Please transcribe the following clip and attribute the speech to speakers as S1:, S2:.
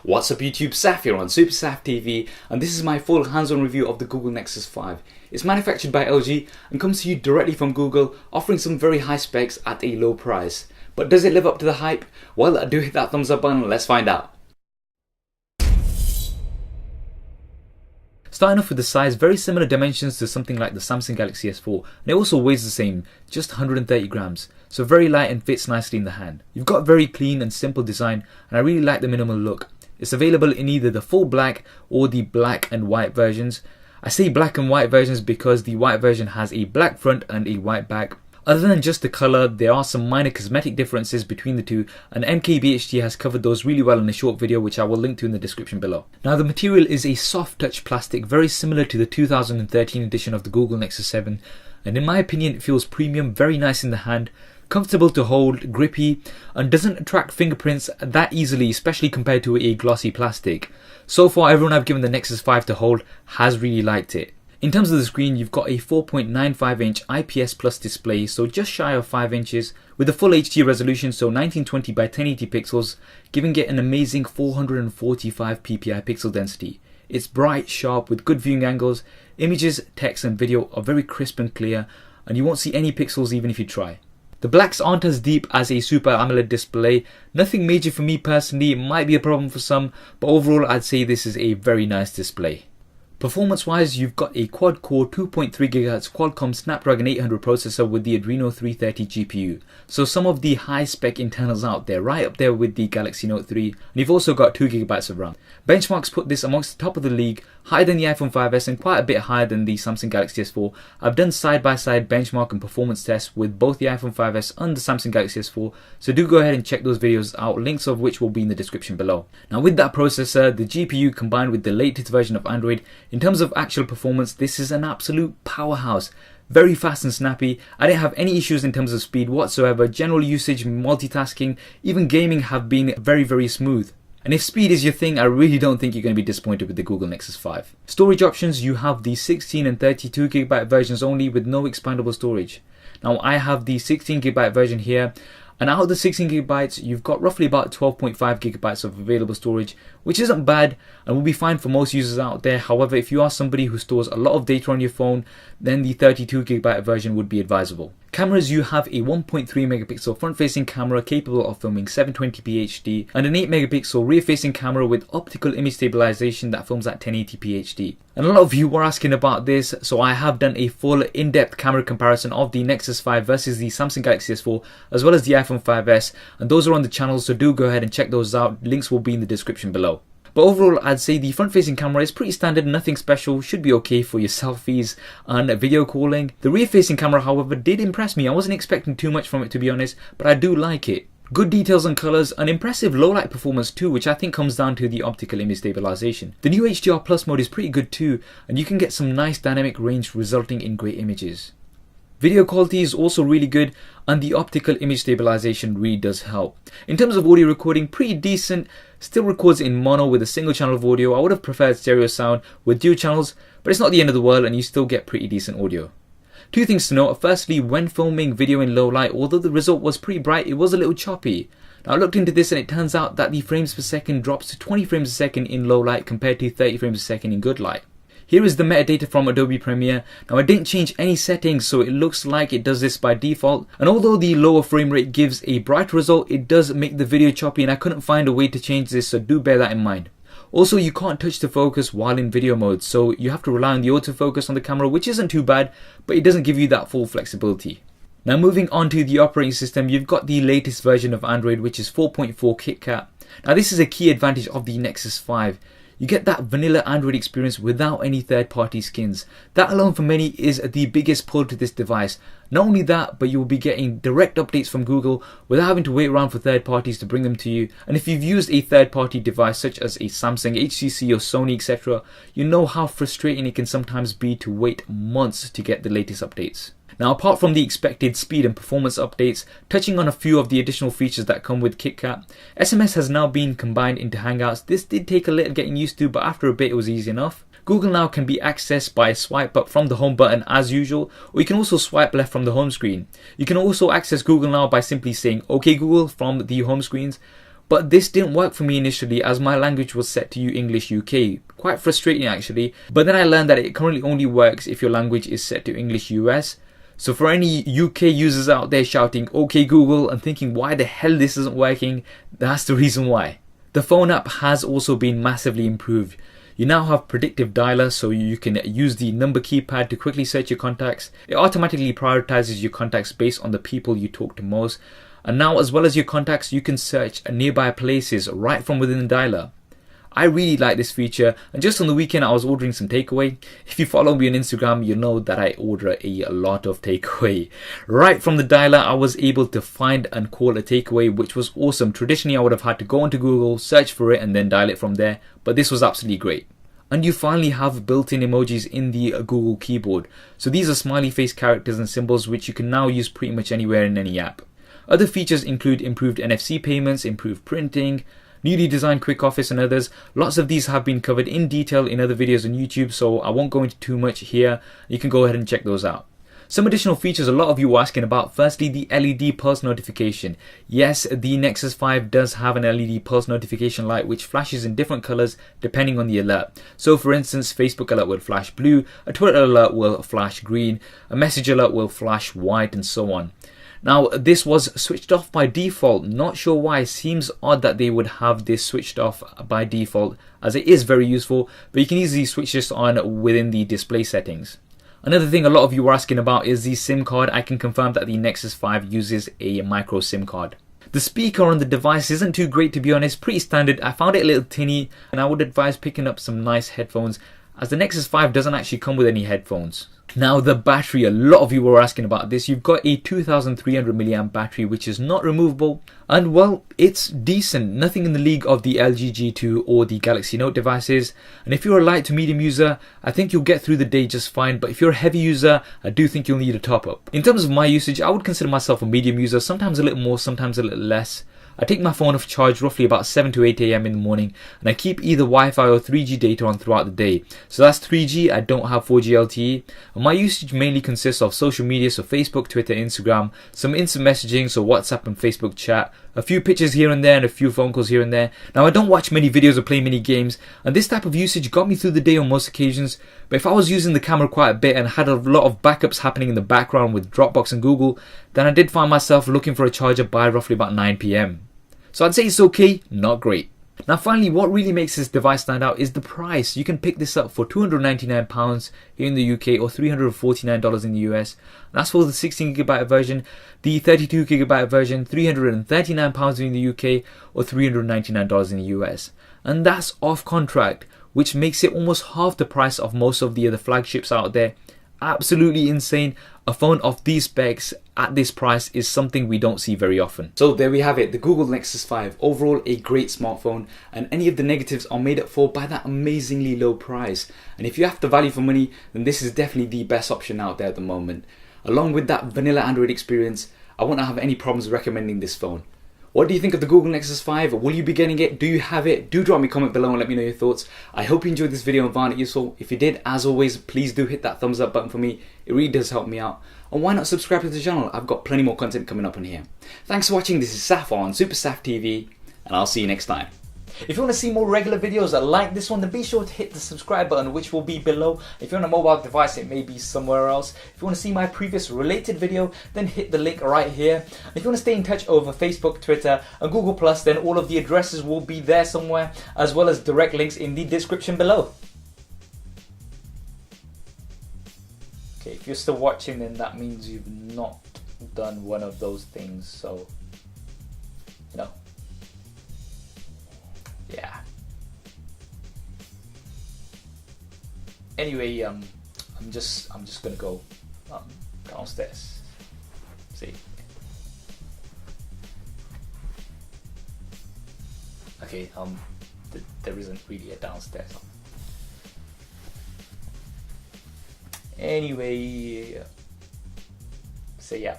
S1: What's up YouTube, Saf here on Super Saf TV, and this is my full hands-on review of the Google Nexus 5. It's manufactured by LG and comes to you directly from Google, offering some very high specs at a low price. But does it live up to the hype? Well, do hit that thumbs up button, let's find out. Starting off with the size, very similar dimensions to something like the Samsung Galaxy S4, and it also weighs the same, just 130 grams, so very light and fits nicely in the hand. You've got a very clean and simple design, and I really like the minimal look. It's available in either the full black or the black and white versions. I say black and white versions because the white version has a black front and a white back. Other than just the colour, there are some minor cosmetic differences between the two, and MKBHD has covered those really well in a short video which I will link to in the description below. Now the material is a soft touch plastic, very similar to the 2013 edition of the Google Nexus 7, and in my opinion it feels premium, very nice in the hand, comfortable to hold, grippy, and doesn't attract fingerprints that easily, especially compared to a glossy plastic. So far everyone I've given the Nexus 5 to hold has really liked it. In terms of the screen, you've got a 4.95 inch IPS Plus display, so just shy of 5 inches, with a full HD resolution, so 1920 by 1080 pixels, giving it an amazing 445 ppi pixel density. It's bright, sharp, with good viewing angles. Images, text and video are very crisp and clear, and you won't see any pixels even if you try. The blacks aren't as deep as a Super AMOLED display. Nothing major for me personally, it might be a problem for some, but overall I'd say this is a very nice display. Performance wise, you've got a quad core 2.3 GHz Qualcomm Snapdragon 800 processor with the Adreno 330 GPU. So some of the high spec internals out there, right up there with the Galaxy Note 3, and you've also got 2 GB of RAM. Benchmarks put this amongst the top of the league, higher than the iPhone 5s and quite a bit higher than the Samsung Galaxy S4. I've done side by side benchmark and performance tests with both the iPhone 5s and the Samsung Galaxy S4, so do go ahead and check those videos out, links of which will be in the description below. Now with that processor, the GPU combined with the latest version of Android, in terms of actual performance, this is an absolute powerhouse. Very fast and snappy. I didn't have any issues in terms of speed whatsoever. General usage, multitasking, even gaming have been very smooth. And if speed is your thing, I really don't think you're going to be disappointed with the Google Nexus 5. Storage options, you have the 16 and 32 GB versions only with no expandable storage. Now I have the 16 GB version here, and out of the 16 GB, you've got roughly about 12.5 GB of available storage, which isn't bad and will be fine for most users out there. However, if you are somebody who stores a lot of data on your phone, then the 32 GB version would be advisable. Cameras, you have a 1.3 megapixel front-facing camera capable of filming 720p HD and an 8 megapixel rear-facing camera with optical image stabilization that films at 1080p HD. And a lot of you were asking about this, so I have done a full in-depth camera comparison of the Nexus 5 versus the Samsung Galaxy S4 as well as the iPhone 5s, and those are on the channel, so do go ahead and check those out. Links will be in the description below. But overall, I'd say the front-facing camera is pretty standard, nothing special, should be okay for your selfies and video calling. The rear-facing camera, however, did impress me. I wasn't expecting too much from it, to be honest, but I do like it. Good details and colours, an impressive low-light performance too, which I think comes down to the optical image stabilization. The new HDR Plus mode is pretty good too, and you can get some nice dynamic range resulting in great images. Video quality is also really good, and the optical image stabilization really does help. In terms of audio recording, pretty decent, still records in mono with a single channel of audio. I would have preferred stereo sound with dual channels, but it's not the end of the world and you still get pretty decent audio. Two things to note. Firstly, when filming video in low light, although the result was pretty bright, it was a little choppy. Now I looked into this and it turns out that the frames per second drops to 20 frames a second in low light compared to 30 frames a second in good light. Here is the metadata from Adobe Premiere. Now I didn't change any settings, so it looks like it does this by default. And although the lower frame rate gives a brighter result, it does make the video choppy and I couldn't find a way to change this, so do bear that in mind. Also, you can't touch the focus while in video mode, so you have to rely on the autofocus on the camera, which isn't too bad, but it doesn't give you that full flexibility. Now moving on to the operating system, you've got the latest version of Android, which is 4.4 KitKat. Now this is a key advantage of the Nexus 5. You get that vanilla Android experience without any third-party skins. That alone for many is the biggest pull to this device. Not only that, but you will be getting direct updates from Google without having to wait around for third parties to bring them to you. And if you've used a third-party device such as a Samsung, HTC or Sony, etc., you know how frustrating it can sometimes be to wait months to get the latest updates. Now apart from the expected speed and performance updates, touching on a few of the additional features that come with KitKat, SMS has now been combined into Hangouts. This did take a little getting used to, but after a bit it was easy enough. Google Now can be accessed by a swipe up from the home button as usual, or you can also swipe left from the home screen. You can also access Google Now by simply saying OK Google from the home screens. But this didn't work for me initially as my language was set to English UK. Quite frustrating actually. But then I learned that it currently only works if your language is set to English US. So for any UK users out there shouting "OK Google" and thinking why the hell this isn't working, that's the reason why. The phone app has also been massively improved. You now have predictive dialer, so you can use the number keypad to quickly search your contacts. It automatically prioritizes your contacts based on the people you talk to most. And now, as well as your contacts, you can search nearby places right from within the dialer. I really like this feature, and just on the weekend I was ordering some takeaway. If you follow me on Instagram, you know that I order a lot of takeaway. Right from the dialer, I was able to find and call a takeaway, which was awesome. Traditionally, I would have had to go onto Google, search for it, and then dial it from there, but this was absolutely great. And you finally have built-in emojis in the Google keyboard. So these are smiley face characters and symbols which you can now use pretty much anywhere in any app. Other features include improved NFC payments, improved printing, newly designed quick office and others. Lots of these have been covered in detail in other videos on YouTube, so I won't go into too much here. You can go ahead and check those out. Some additional features a lot of you were asking about. Firstly, the LED pulse notification. Yes, the Nexus 5 does have an LED pulse notification light which flashes in different colors depending on the alert. So for instance, Facebook alert will flash blue, a Twitter alert will flash green, a message alert will flash white, and so on. Now, this was switched off by default. Not sure why. Seems odd that they would have this switched off by default, as it is very useful, but you can easily switch this on within the display settings. Another thing a lot of you were asking about is the SIM card. I can confirm that the Nexus 5 uses a micro SIM card. The speaker on the device isn't too great, to be honest, pretty standard. I found it a little tinny, and I would advise picking up some nice headphones, as the Nexus 5 doesn't actually come with any headphones. Now the battery, a lot of you were asking about this. You've got a 2300 mAh battery which is not removable, and well, it's decent. Nothing in the league of the LG G2 or the Galaxy Note devices. And if you're a light to medium user, I think you'll get through the day just fine, but if you're a heavy user, I do think you'll need a top up. In terms of my usage, I would consider myself a medium user, sometimes a little more, sometimes a little less. I take my phone off charge roughly about 7 to 8 AM in the morning, and I keep either Wi-Fi or 3G data on throughout the day. So that's 3G, I don't have 4G LTE. And my usage mainly consists of social media, so Facebook, Twitter, Instagram, some instant messaging, so WhatsApp and Facebook chat, a few pictures here and there, and a few phone calls here and there. Now I don't watch many videos or play many games, and this type of usage got me through the day on most occasions. But if I was using the camera quite a bit and had a lot of backups happening in the background with Dropbox and Google, then I did find myself looking for a charger by roughly about 9 PM. So I'd say it's okay, not great. Now finally, what really makes this device stand out is the price. You can pick this up for £299 here in the UK or $349 in the US. That's for the 16GB version. The 32GB version, £339 in the UK or $399 in the US. And that's off contract, which makes it almost half the price of most of the other flagships out there. Absolutely insane. A phone of these specs at this price is something we don't see very often. So there we have it, the Google Nexus 5. Overall a great smartphone, and any of the negatives are made up for by that amazingly low price. And if you have the value for money, then this is definitely the best option out there at the moment. Along with that vanilla Android experience, I won't have any problems recommending this phone. What do you think of the Google Nexus 5? Will you be getting it? Do you have it? Do drop me a comment below and let me know your thoughts. I hope you enjoyed this video and found it useful. If you did, as always, please do hit that thumbs up button for me. It really does help me out. And why not subscribe to the channel? I've got plenty more content coming up on here. Thanks for watching. This is Saf on Super Saf TV, and I'll see you next time. If you want to see more regular videos like this one, then be sure to hit the subscribe button, which will be below. If you're on a mobile device, it may be somewhere else. If you want to see my previous related video, then hit the link right here. If you want to stay in touch over Facebook, Twitter and Google+, then all of the addresses will be there somewhere, as well as direct links in the description below. Okay, if you're still watching, then that means you've not done one of those things, so, you know. Yeah. Anyway, I'm just gonna go downstairs. See. Okay. There isn't really a downstairs. Anyway, so yeah.